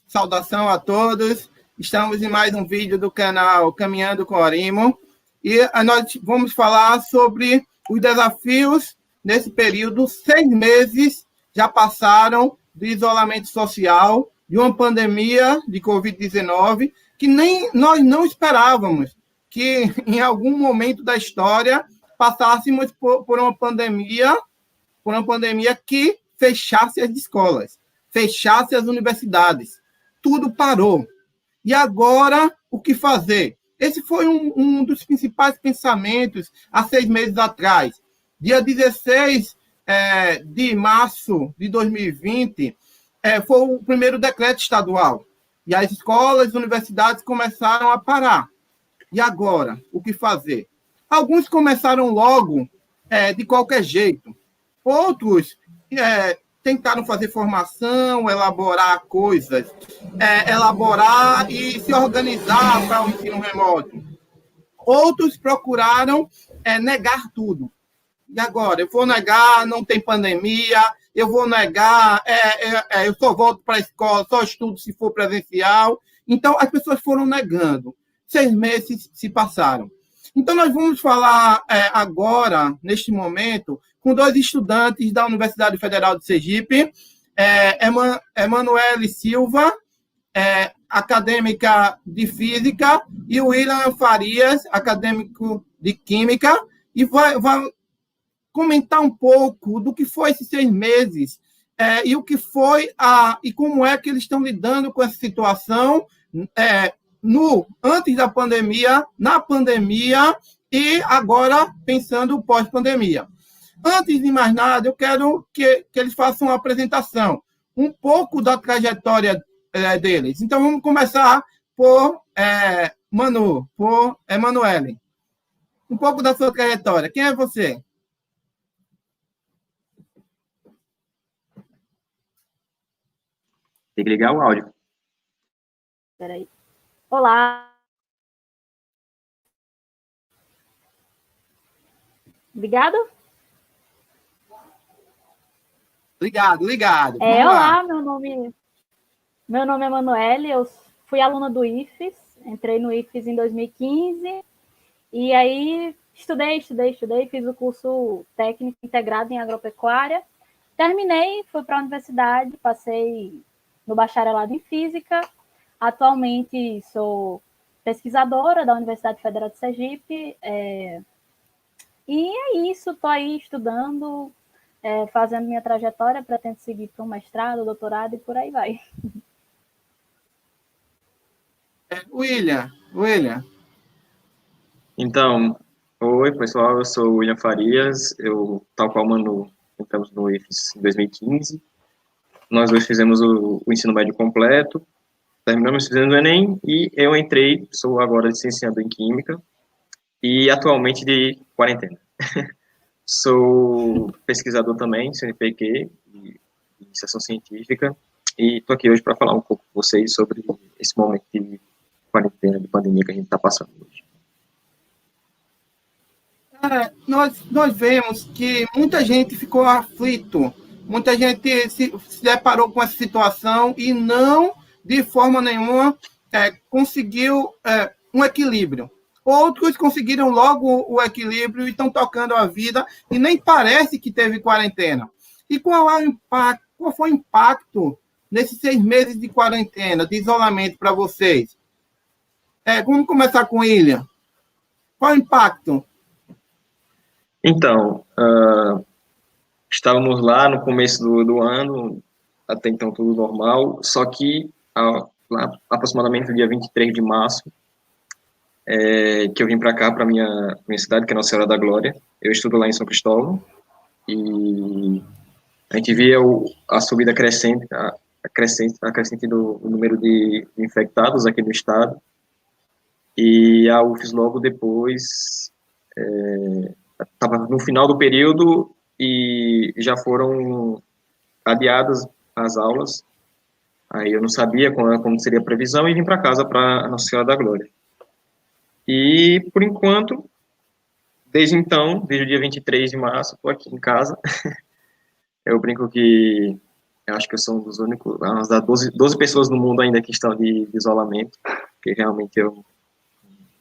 Saudação a todos. Estamos em mais um vídeo do canal Caminhando com Orimo. E nós vamos falar sobre os desafios nesse período. 6 meses já passaram do isolamento social, de uma pandemia de Covid-19, que nem nós não esperávamos que em algum momento da história passássemos por uma pandemia que fechasse as escolas, fechasse as universidades. Tudo parou. E agora, o que fazer? Esse foi um dos principais pensamentos há 6 meses atrás. Dia 16 de março de 2020, foi o primeiro decreto estadual. E as escolas e universidades começaram a parar. E agora, o que fazer? Alguns começaram logo de qualquer jeito. Outros tentaram fazer formação, elaborar coisas, elaborar e se organizar para o ensino remoto. Outros procuraram negar tudo. E agora? Eu vou negar, não tem pandemia, eu vou negar, eu só volto para a escola, só estudo se for presencial. Então, as pessoas foram negando. 6 meses se passaram. Então, nós vamos falar agora, neste momento, com 2 estudantes da Universidade Federal de Sergipe, Emanuele Silva, acadêmica de Física, e o William Farias, acadêmico de Química, e vai comentar um pouco do que foi esses 6 meses e o que foi e como é que eles estão lidando com essa situação antes da pandemia, na pandemia e agora pensando pós-pandemia. Antes de mais nada, eu quero que eles façam uma apresentação, um pouco da trajetória deles. Então, vamos começar por Emanuele. Um pouco da sua trajetória. Quem é você? Tem que ligar o áudio. Espera aí. Olá. Ligado? Ligado. Olá, meu nome é Emanuele, eu fui aluna do IFES, entrei no IFES em 2015, e aí estudei, fiz o curso técnico integrado em agropecuária, terminei, fui para a universidade, passei no bacharelado em física, atualmente sou pesquisadora da Universidade Federal de Sergipe, e é isso, estou aí estudando, fazendo minha trajetória, pretendo seguir para um mestrado, doutorado e por aí vai. William. Então, oi, pessoal, eu sou o William Farias, eu, tal qual o Manu, entramos no IFES em 2015, nós dois fizemos o ensino médio completo, terminamos fazendo o Enem e eu entrei, sou agora licenciado em Química e atualmente de quarentena. Sou pesquisador também, CNPq, de iniciação científica, e estou aqui hoje para falar um pouco com vocês sobre esse momento de quarentena, de pandemia que a gente está passando hoje. Nós vemos que muita gente ficou aflito, muita gente se deparou com essa situação e não, de forma nenhuma, conseguiu um equilíbrio. Outros conseguiram logo o equilíbrio e estão tocando a vida e nem parece que teve quarentena. E qual foi o impacto nesses 6 meses de quarentena, de isolamento para vocês? Vamos começar com o William. Qual o impacto? Então, estávamos lá no começo do ano, até então tudo normal, só que lá, aproximadamente no dia 23 de março, que eu vim para cá, para minha cidade, que é Nossa Senhora da Glória. Eu estudo lá em São Cristóvão, e a gente via a subida crescente, a crescente do número de infectados aqui no estado, e a UFES logo depois estava no final do período e já foram adiadas as aulas. Aí eu não sabia como seria a previsão e vim para casa, para Nossa Senhora da Glória. E, por enquanto, desde então, desde o dia 23 de março, estou aqui em casa. Eu brinco que Eu acho que eu sou um dos únicos, umas das 12 pessoas no mundo ainda que estão de isolamento, porque realmente eu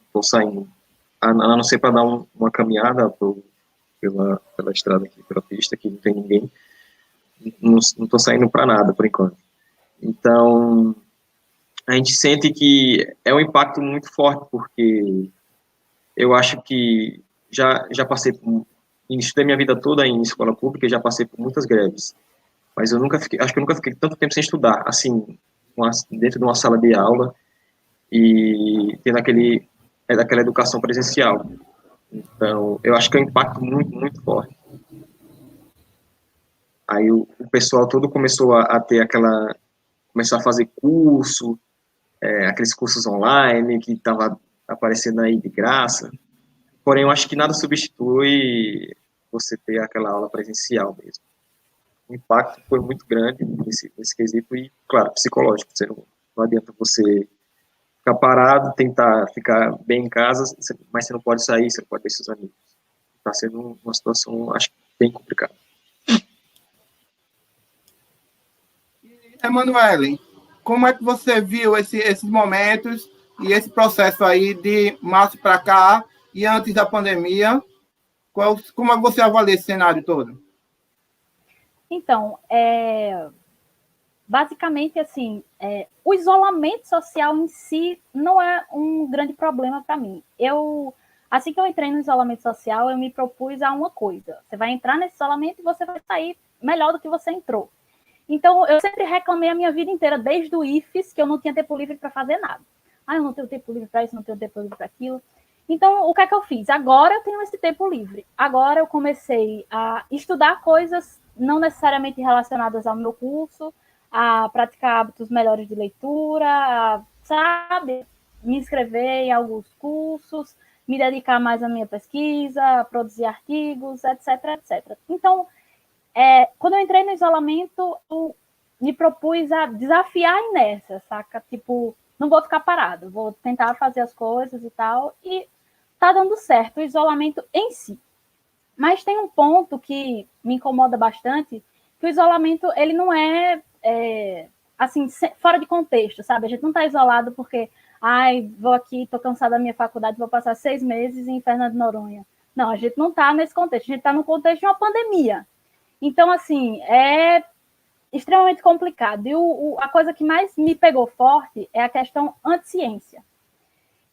estou saindo, a não ser para dar uma caminhada pela estrada aqui, pela pista, que não tem ninguém, não estou saindo para nada, por enquanto. Então, a gente sente que é um impacto muito forte, porque eu acho que já passei por, estudei minha vida toda em escola pública e já passei por muitas greves, mas acho que eu nunca fiquei tanto tempo sem estudar, assim, dentro de uma sala de aula e tendo daquela educação presencial. Então, eu acho que é um impacto muito, muito forte. Aí o pessoal todo começou a ter começou a fazer curso, aqueles cursos online que estava aparecendo aí de graça. Porém, eu acho que nada substitui você ter aquela aula presencial mesmo. O impacto foi muito grande nesse quesito e, claro, psicológico. Não adianta você ficar parado, tentar ficar bem em casa, mas você não pode sair, você não pode ver seus amigos. Está sendo uma situação, acho que, bem complicada. Emanuele, como é que você viu esses momentos e esse processo aí de março para cá e antes da pandemia? Como é que você avalia esse cenário todo? Então, basicamente, assim, o isolamento social em si não é um grande problema para mim. Assim que eu entrei no isolamento social, eu me propus a uma coisa. Você vai entrar nesse isolamento e você vai sair melhor do que você entrou. Então, eu sempre reclamei a minha vida inteira, desde o IFES, que eu não tinha tempo livre para fazer nada. Eu não tenho tempo livre para isso, não tenho tempo livre para aquilo. Então, o que é que eu fiz? Agora eu tenho esse tempo livre. Agora eu comecei a estudar coisas não necessariamente relacionadas ao meu curso, a praticar hábitos melhores de leitura, sabe? Me inscrever em alguns cursos, me dedicar mais à minha pesquisa, produzir artigos, etc, etc. Então, quando eu entrei no isolamento, eu me propus a desafiar a inércia, saca? Tipo, não vou ficar parado, vou tentar fazer as coisas e tal, e tá dando certo o isolamento em si. Mas tem um ponto que me incomoda bastante, que o isolamento, ele não assim, fora de contexto, sabe? A gente não tá isolado porque, vou aqui, tô cansada da minha faculdade, vou passar 6 meses em Fernando de Noronha. Não, a gente não tá nesse contexto, a gente tá no contexto de uma pandemia. Então, assim, é extremamente complicado. E a coisa que mais me pegou forte é a questão anti-ciência.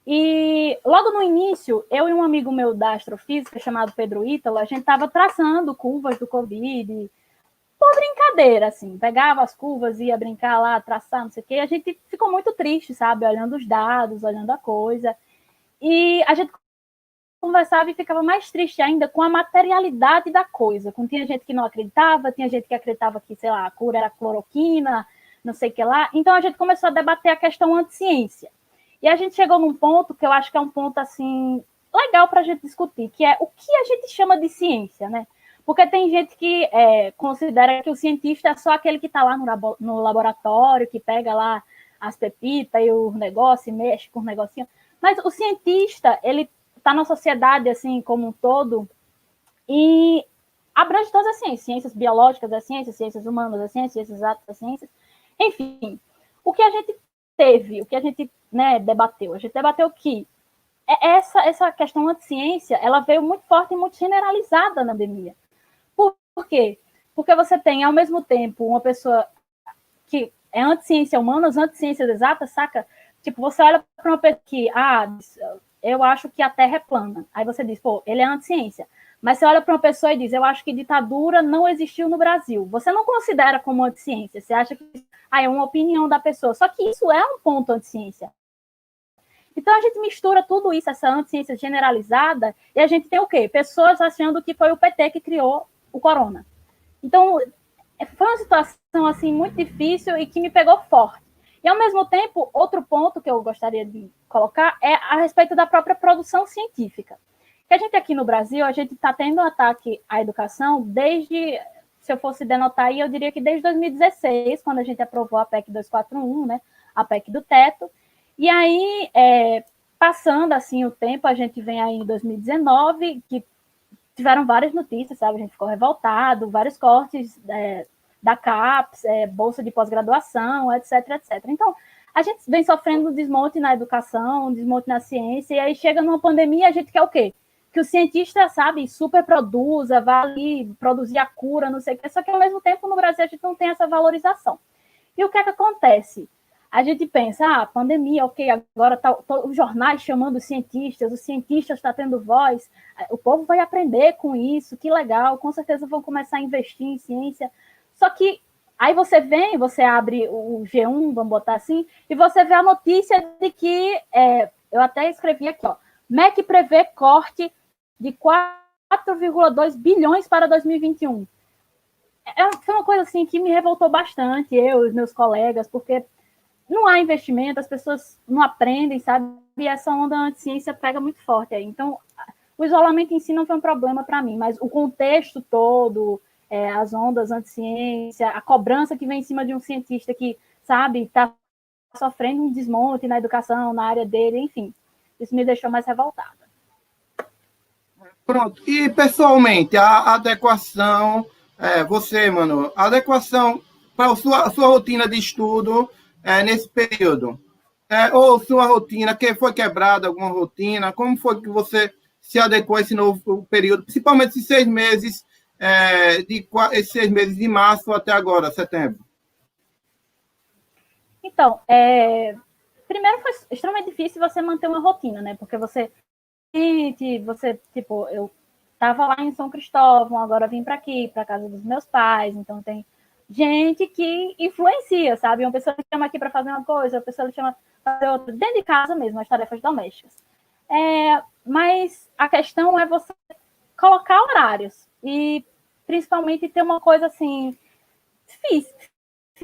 E logo no início, eu e um amigo meu da astrofísica, chamado Pedro Ítalo, a gente estava traçando curvas do Covid, por brincadeira, assim, pegava as curvas, ia brincar lá, traçar, não sei o quê, e a gente ficou muito triste, sabe, olhando os dados, olhando a coisa, e a gente conversava e ficava mais triste ainda com a materialidade da coisa. Tinha gente que não acreditava, tinha gente que acreditava que, sei lá, a cura era cloroquina, não sei o que lá. Então a gente começou a debater a questão anti-ciência. E a gente chegou num ponto que eu acho que é um ponto assim legal para a gente discutir, que é o que a gente chama de ciência, né? Porque tem gente que considera que o cientista é só aquele que está lá no laboratório, que pega lá as pepitas e o negócio, e mexe com os negocinhos. Mas o cientista, ele está na sociedade assim como um todo e abrange todas as ciências biológicas, as ciências humanas, as ciências exatas, as ciências, enfim. O que a gente teve, o que a gente debateu? A gente debateu que essa questão anti-ciência, ela veio muito forte e muito generalizada na pandemia. Por quê? Porque você tem, ao mesmo tempo, uma pessoa que é anti-ciência humanas, anti-ciências exatas, saca? Tipo, você olha para uma pessoa que, eu acho que a Terra é plana. Aí você diz, pô, ele é anti-ciência. Mas você olha para uma pessoa e diz, eu acho que ditadura não existiu no Brasil. Você não considera como anti-ciência. Você acha que é uma opinião da pessoa. Só que isso é um ponto anti-ciência. Então a gente mistura tudo isso, essa anti-ciência generalizada, e a gente tem o quê? Pessoas achando que foi o PT que criou o corona. Então, foi uma situação assim muito difícil e que me pegou forte. E, ao mesmo tempo, outro ponto que eu gostaria de colocar é a respeito da própria produção científica. Que a gente aqui no Brasil, a gente está tendo um ataque à educação desde, se eu fosse denotar aí, eu diria que desde 2016, quando a gente aprovou a PEC 241, né, a PEC do teto. E aí, passando assim o tempo, a gente vem aí em 2019, que tiveram várias notícias, sabe? A gente ficou revoltado, vários cortes da CAPES, bolsa de pós-graduação, etc, etc. Então, a gente vem sofrendo um desmonte na educação, um desmonte na ciência, e aí chega numa pandemia, a gente quer o quê? Que o cientista, sabe, super produza, vá ali produzir a cura, não sei o quê, só que ao mesmo tempo no Brasil a gente não tem essa valorização. E o que é que acontece? A gente pensa, pandemia, ok, agora tá os jornais chamando os cientistas estão tendo voz, o povo vai aprender com isso, que legal, com certeza vão começar a investir em ciência. Só que aí você abre o G1, vamos botar assim, e você vê a notícia de que, eu até escrevi aqui, ó, MEC prevê corte de 4,2 bilhões para 2021. Foi uma coisa assim que me revoltou bastante, eu e os meus colegas, porque não há investimento, as pessoas não aprendem, sabe? E essa onda anti-ciência pega muito forte aí. Então, o isolamento em si não foi um problema para mim, mas o contexto todo, as ondas anti-ciência, a cobrança que vem em cima de um cientista que, sabe, está sofrendo um desmonte na educação, na área dele, enfim, isso me deixou mais revoltada. Pronto. E, pessoalmente, a adequação, você, mano, a adequação para a sua rotina de estudo nesse período, ou sua rotina, que foi quebrada, alguma rotina, como foi que você se adequou a esse novo período, principalmente esses 6 meses, esses 6 meses de março até agora, setembro? Então, primeiro foi extremamente difícil você manter uma rotina, né? Porque você, tipo, eu estava lá em São Cristóvão, agora vim para aqui, para casa dos meus pais, então tem gente que influencia, sabe? Uma pessoa que chama aqui para fazer uma coisa, outra pessoa que chama para fazer outra, dentro de casa mesmo, as tarefas domésticas. Mas a questão é você colocar horários e principalmente ter uma coisa assim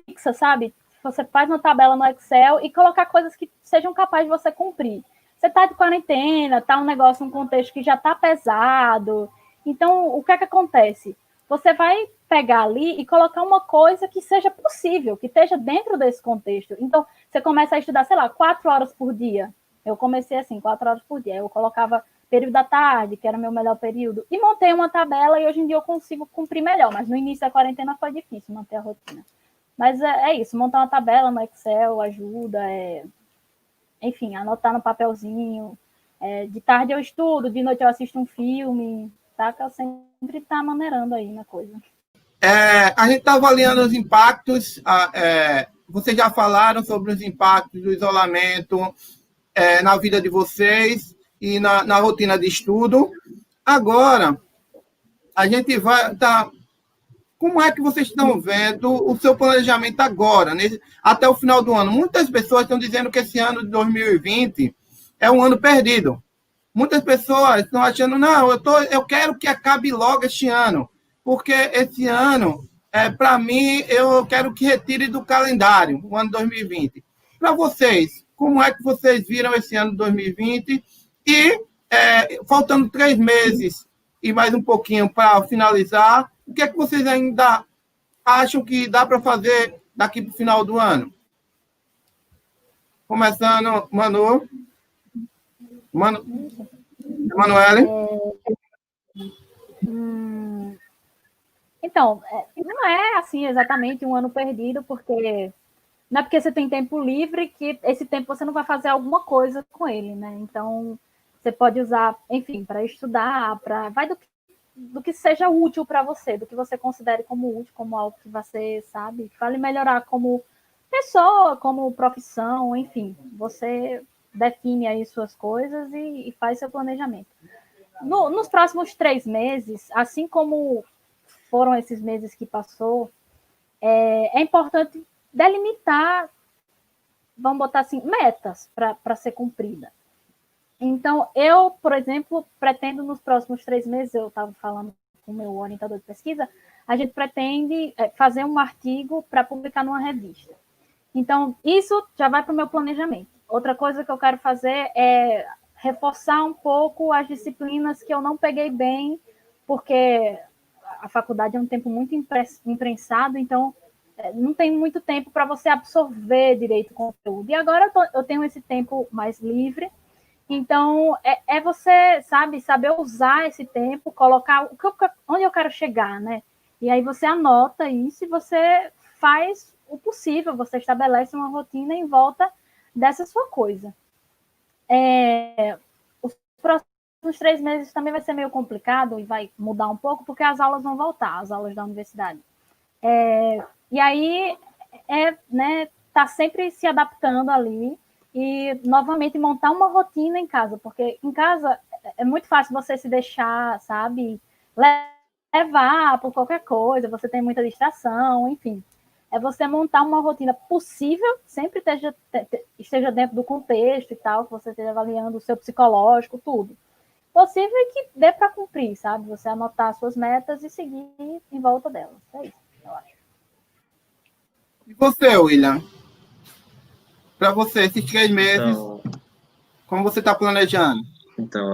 fixa, sabe? Você faz uma tabela no Excel e colocar coisas que sejam capazes de você cumprir. Você está de quarentena, está um negócio, um contexto que já está pesado. Então, o que é que acontece? Você vai pegar ali e colocar uma coisa que seja possível, que esteja dentro desse contexto. Então, você começa a estudar, sei lá, 4 horas por dia. Eu comecei assim, 4 horas por dia. Eu colocava período da tarde, que era o meu melhor período, e montei uma tabela e hoje em dia eu consigo cumprir melhor. Mas no início da quarentena foi difícil manter a rotina. Mas é isso, montar uma tabela no Excel ajuda, enfim, anotar no papelzinho. De tarde eu estudo, de noite eu assisto um filme, tá? Que eu sempre tá maneirando aí na coisa. A gente está avaliando os impactos, vocês já falaram sobre os impactos do isolamento na vida de vocês e na rotina de estudo. Agora, a gente vai... Como é que vocês estão vendo o seu planejamento agora, até o final do ano? Muitas pessoas estão dizendo que esse ano de 2020 é um ano perdido. Muitas pessoas estão achando, não, eu quero que acabe logo este ano, porque esse ano, para mim, eu quero que retire do calendário o ano 2020. Para vocês, como é que vocês viram esse ano de 2020? E, faltando 3 meses e mais um pouquinho para finalizar, o que é que vocês ainda acham que dá para fazer daqui para o final do ano? Começando, Emanuele? Então, não é assim exatamente um ano perdido, porque não é porque você tem tempo livre que esse tempo você não vai fazer alguma coisa com ele, né? Então, você pode usar, enfim, para estudar, vai do que seja útil para você, do que você considere como útil, como algo que você, sabe, que vale melhorar como pessoa, como profissão, enfim, você define aí suas coisas e faz seu planejamento. Nos próximos 3 meses, assim como foram esses meses que passou, é importante delimitar, vamos botar assim, metas para ser cumprida. Então, eu, por exemplo, pretendo nos próximos 3 meses, eu estava falando com o meu orientador de pesquisa, a gente pretende fazer um artigo para publicar numa revista. Então, isso já vai para o meu planejamento. Outra coisa que eu quero fazer é reforçar um pouco as disciplinas que eu não peguei bem, porque a faculdade é um tempo muito imprensado, então não tem muito tempo para você absorver direito o conteúdo. E agora eu tenho esse tempo mais livre. Então, você, sabe, saber usar esse tempo, colocar onde eu quero chegar, né? E aí você anota isso e você faz o possível, você estabelece uma rotina em volta dessa sua coisa. Os próximos 3 meses também vai ser meio complicado e vai mudar um pouco, porque as aulas vão voltar, as aulas da universidade. E aí, né, tá sempre se adaptando ali e, novamente, montar uma rotina em casa, porque em casa é muito fácil você se deixar, sabe, levar por qualquer coisa, você tem muita distração, enfim. É você montar uma rotina possível, sempre esteja dentro do contexto e tal, que você esteja avaliando o seu psicológico, tudo. Possível e que dê para cumprir, sabe? Você anotar suas metas e seguir em volta delas. É isso, eu acho. E você, William? Para você, esses 3 meses, como você está planejando? Então,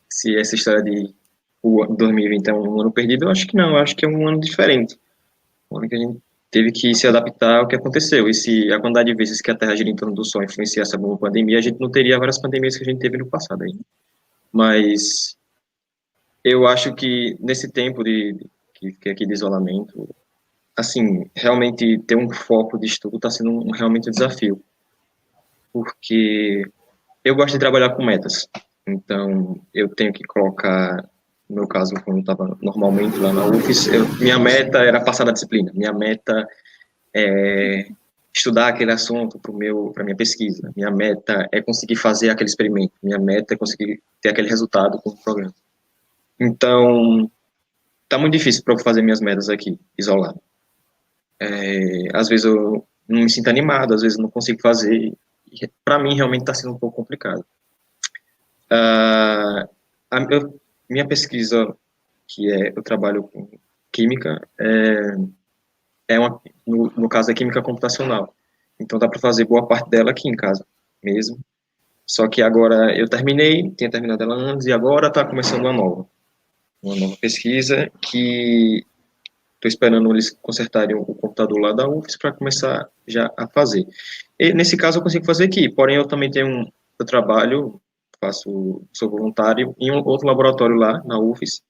se essa história de o 2020 é um ano perdido, eu acho que não, eu acho que é um ano diferente. Um ano que a gente teve que se adaptar ao que aconteceu. E se a quantidade de vezes que a Terra gira em torno do Sol influenciasse alguma pandemia, a gente não teria várias pandemias que a gente teve no passado ainda. Mas eu acho que nesse tempo que aqui de isolamento, assim, realmente ter um foco de estudo está sendo realmente um desafio. Porque eu gosto de trabalhar com metas. Então, eu tenho que colocar, no meu caso, quando eu estava normalmente lá na UFES, minha meta era passar da disciplina. Minha meta é estudar aquele assunto para minha pesquisa. Minha meta é conseguir fazer aquele experimento. Minha meta é conseguir ter aquele resultado com o programa. Então, tá muito difícil para eu fazer minhas metas aqui, isolado. Às vezes eu não me sinto animado, às vezes eu não consigo fazer. Para mim, realmente está sendo um pouco complicado. Minha pesquisa, eu trabalho com química, no caso é química computacional. Então dá para fazer boa parte dela aqui em casa mesmo. Só que agora eu tinha terminado ela antes, e agora está começando uma nova pesquisa que estou esperando eles consertarem o computador lá da UFES para começar já a fazer. E nesse caso eu consigo fazer aqui, porém eu também eu trabalho, sou voluntário em um outro laboratório lá na UFES,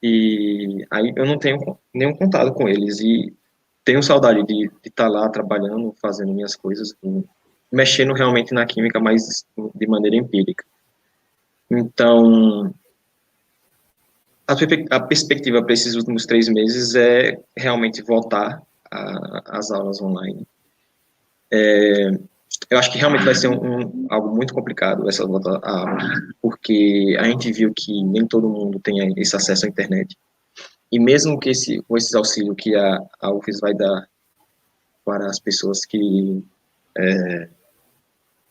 e aí eu não tenho nenhum contato com eles, e tenho saudade de estar lá trabalhando, fazendo minhas coisas, mexendo realmente na química, mas de maneira empírica. Então, a perspectiva para esses últimos 3 meses é realmente voltar às aulas online. Eu acho que realmente vai ser algo muito complicado essa volta à aula, porque a gente viu que nem todo mundo tem esse acesso à internet. E mesmo que com esse auxílio que a UFES vai dar para as pessoas que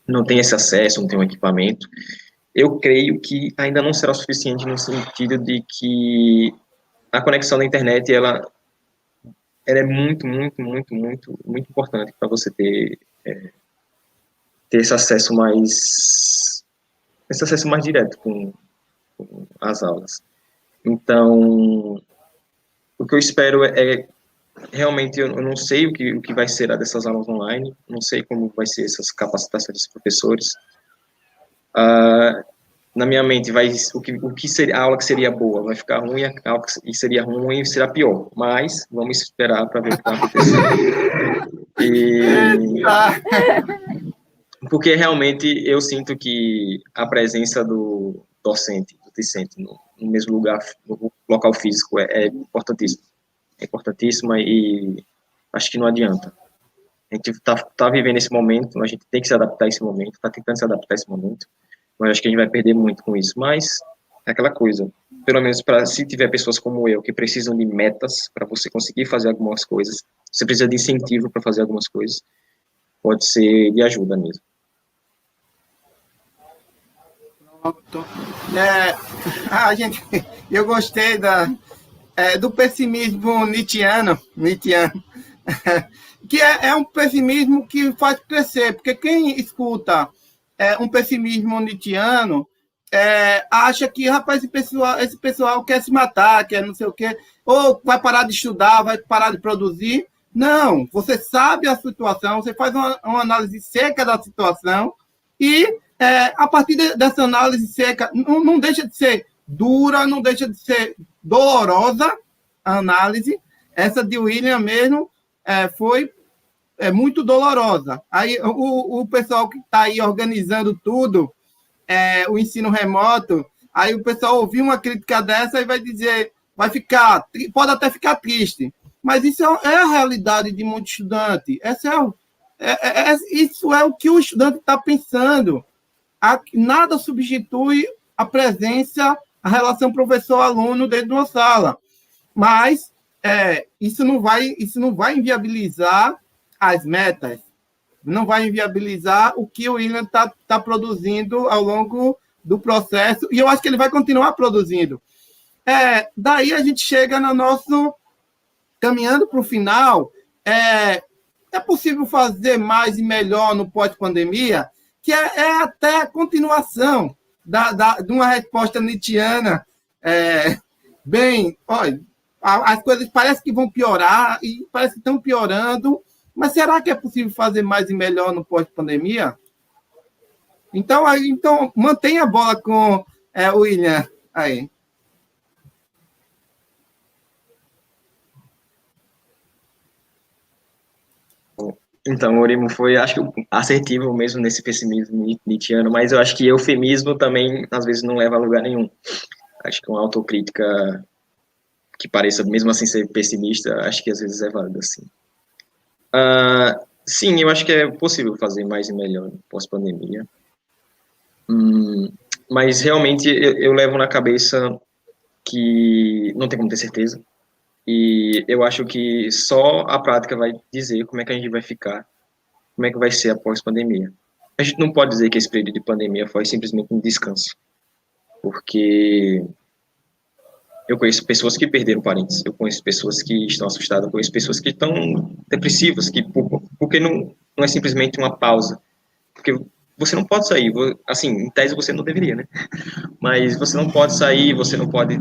não têm esse acesso, não têm um equipamento, eu creio que ainda não será suficiente no sentido de que a conexão da internet, ela é muito, muito, muito, muito, muito importante para você ter esse acesso mais direto com as aulas. Então, o que eu espero realmente, eu não sei o que vai ser dessas aulas online, não sei como vai ser essas capacitações dos professores. Na minha mente, o que seria a aula que seria boa vai ficar ruim, a aula que seria ruim será pior, mas vamos esperar para ver o que vai acontecer. Porque realmente eu sinto que a presença do docente, do discente, no mesmo lugar, no local físico, é importantíssima. É importantíssima e acho que não adianta. A gente tá vivendo esse momento, a gente tem que se adaptar a esse momento, está tentando se adaptar a esse momento, mas acho que a gente vai perder muito com isso. Mas é aquela coisa, pelo menos se tiver pessoas como eu, que precisam de metas para você conseguir fazer algumas coisas, você precisa de incentivo para fazer algumas coisas, pode ser de ajuda mesmo. Gente, eu gostei do pessimismo nietzschiano, que é um pessimismo que faz crescer, porque quem escuta um pessimismo nietzschiano acha que, rapaz, esse pessoal quer se matar, quer não sei o quê, ou vai parar de estudar, vai parar de produzir. Não, você sabe a situação, você faz uma análise seca da situação e a partir dessa análise seca, não deixa de ser dura, não deixa de ser dolorosa a análise. Essa de William mesmo foi muito dolorosa. Aí o pessoal que está aí organizando tudo, o ensino remoto, aí o pessoal ouvir uma crítica dessa e vai dizer, pode até ficar triste, mas isso é a realidade de muito estudante. Isso é o que o estudante está pensando. Nada substitui a presença, a relação professor-aluno dentro de uma sala. Mas isso não vai inviabilizar as metas, não vai inviabilizar o que o William está produzindo ao longo do processo, e eu acho que ele vai continuar produzindo. Daí a gente chega no nosso... Caminhando para o final, é possível fazer mais e melhor no pós-pandemia, que é até a continuação de uma resposta nietzschiana. Bem, olha, as coisas parecem que vão piorar, e parece que estão piorando, mas será que é possível fazer mais e melhor no pós-pandemia? Então, mantenha a bola com o William aí. Então, o Orimo foi, acho que, assertivo mesmo nesse pessimismo nietzschiano, mas eu acho que eufemismo também, às vezes, não leva a lugar nenhum. Acho que uma autocrítica que pareça, mesmo assim, ser pessimista, acho que às vezes é válida, assim. Sim, eu acho que é possível fazer mais e melhor pós-pandemia. Mas, realmente, eu levo na cabeça que não tem como ter certeza. E eu acho que só a prática vai dizer como é que a gente vai ficar, como é que vai ser após pandemia. A gente não pode dizer que esse período de pandemia foi simplesmente um descanso, porque eu conheço pessoas que perderam parentes, eu conheço pessoas que estão assustadas, eu conheço pessoas que estão depressivas, porque não é simplesmente uma pausa, porque você não pode sair, assim, em tese você não deveria, né? Mas você não pode sair, você não pode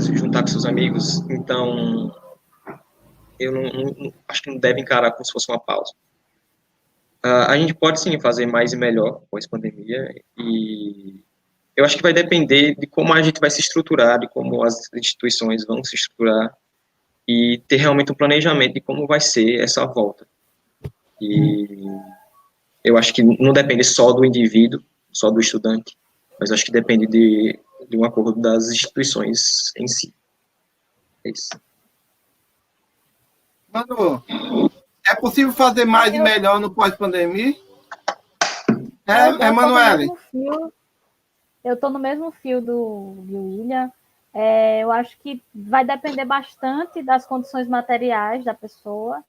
se juntar com seus amigos, então eu acho que não deve encarar como se fosse uma pausa. A gente pode sim fazer mais e melhor pós-pandemia, e eu acho que vai depender de como a gente vai se estruturar, de como as instituições vão se estruturar, e ter realmente um planejamento de como vai ser essa volta. E eu acho que não depende só do indivíduo, só do estudante, mas acho que depende de um acordo das instituições em si. É isso. Manu, é possível fazer mais e melhor no pós-pandemia? Emanuele? Eu estou no mesmo fio do William. Eu acho que vai depender bastante das condições materiais da pessoa,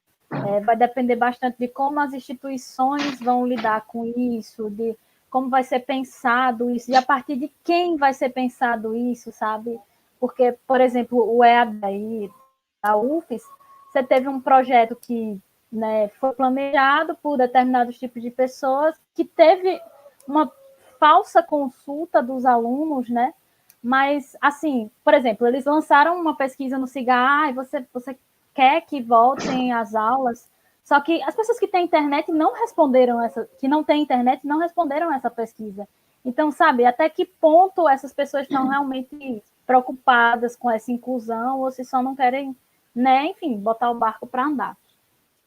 vai depender bastante de como as instituições vão lidar com isso, de como vai ser pensado isso, e a partir de quem vai ser pensado isso, sabe? Porque, por exemplo, o EAD da UFES, você teve um projeto que, né, foi planejado por determinados tipos de pessoas, que teve uma falsa consulta dos alunos, né? Mas, assim, por exemplo, eles lançaram uma pesquisa no Cigar, você quer que voltem às aulas, só que as pessoas que têm internet não responderam que não têm internet não responderam essa pesquisa. Então, sabe, até que ponto essas pessoas estão realmente preocupadas com essa inclusão, ou se só não querem, né, enfim, botar o barco para andar.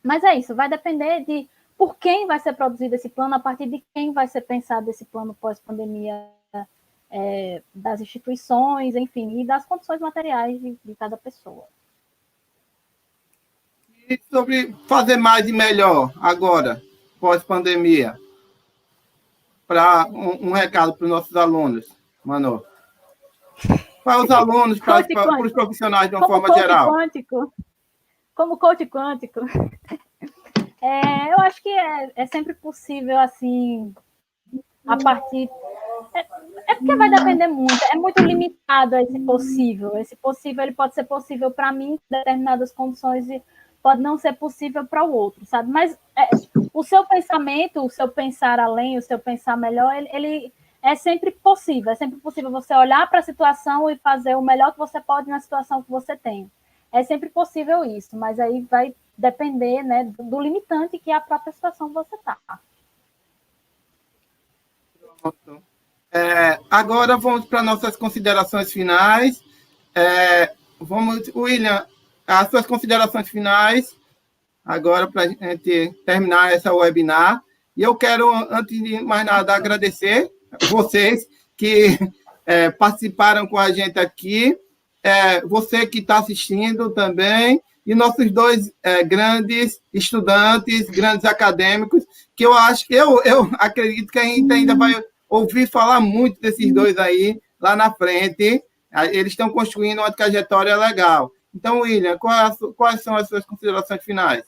Mas é isso, vai depender de por quem vai ser produzido esse plano, a partir de quem vai ser pensado esse plano pós-pandemia, das instituições, enfim, e das condições materiais de cada pessoa. E sobre fazer mais e melhor agora, pós-pandemia, para um recado para os nossos alunos, Manu. Para os alunos, para os profissionais de uma forma geral. Como coach quântico, eu acho que é sempre possível, assim, a partir... porque vai depender muito, é muito limitado esse possível. Esse possível, ele pode ser possível para mim, em determinadas condições, e pode não ser possível para o outro, sabe? Mas o seu pensamento, o seu pensar além, o seu pensar melhor, ele é sempre possível. É sempre possível você olhar para a situação e fazer o melhor que você pode na situação que você tem. É sempre possível isso, mas aí vai depender, né, do limitante que é a própria situação que você está. Agora vamos para nossas considerações finais. William, as suas considerações finais, agora para a gente terminar essa webinar. E eu quero, antes de mais nada, agradecer vocês que participaram com a gente aqui, você que está assistindo também, e nossos dois grandes estudantes, grandes acadêmicos, que eu acho que eu acredito que a gente ainda vai ouvir falar muito desses dois aí lá na frente. Eles estão construindo uma trajetória legal. Então, William, quais são as suas considerações finais?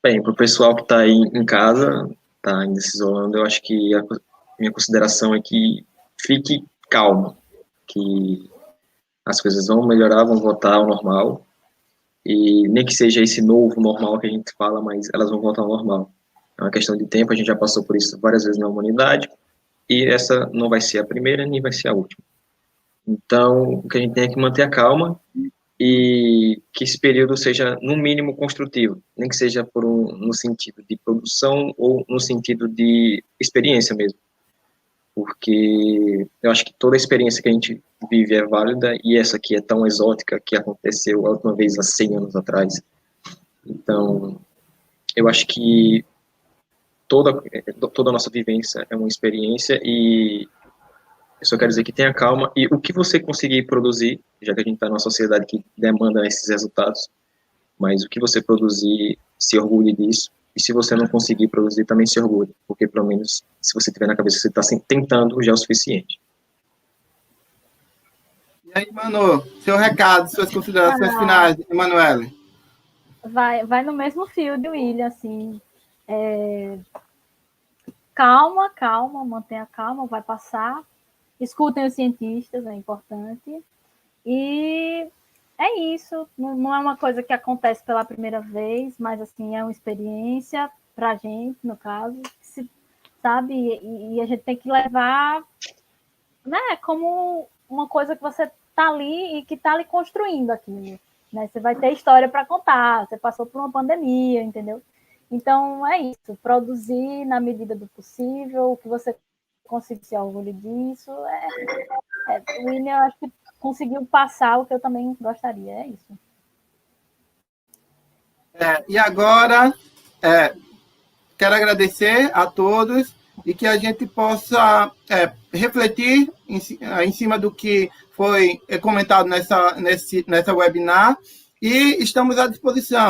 Bem, para o pessoal que está aí em casa, está ainda se isolando, eu acho que a minha consideração é que fique calmo, que as coisas vão melhorar, vão voltar ao normal, e nem que seja esse novo normal que a gente fala, mas elas vão voltar ao normal. É uma questão de tempo, a gente já passou por isso várias vezes na humanidade, e essa não vai ser a primeira, nem vai ser a última. Então, o que a gente tem é que manter a calma, e que esse período seja, no mínimo, construtivo, nem que seja no sentido de produção ou no sentido de experiência mesmo. Porque eu acho que toda a experiência que a gente vive é válida, e essa aqui é tão exótica, que aconteceu a última vez há 100 anos atrás. Então, eu acho que toda a nossa vivência é uma experiência, e eu só quero dizer que tenha calma, e o que você conseguir produzir, já que a gente está numa sociedade que demanda esses resultados, mas o que você produzir, se orgulhe disso, e se você não conseguir produzir, também se orgulhe, porque pelo menos, se você tiver na cabeça que você está tentando, já é o suficiente. E aí, Manu, seu recado, suas considerações finais, Emanuele? Vai no mesmo fio de William, assim, calma, mantenha calma, vai passar. Escutem os cientistas, é importante. E é isso. Não é uma coisa que acontece pela primeira vez, mas assim, é uma experiência para a gente, no caso, sabe? E a gente tem que levar, né, como uma coisa que você está ali e que está ali construindo aquilo. Né? Você vai ter história para contar, você passou por uma pandemia, entendeu? Então, é isso. Produzir na medida do possível, o que você conseguir se orgulho disso. O William, acho que conseguiu passar o que eu também gostaria, é isso. E agora, quero agradecer a todos e que a gente possa refletir em cima do que foi comentado nessa webinar, e estamos à disposição.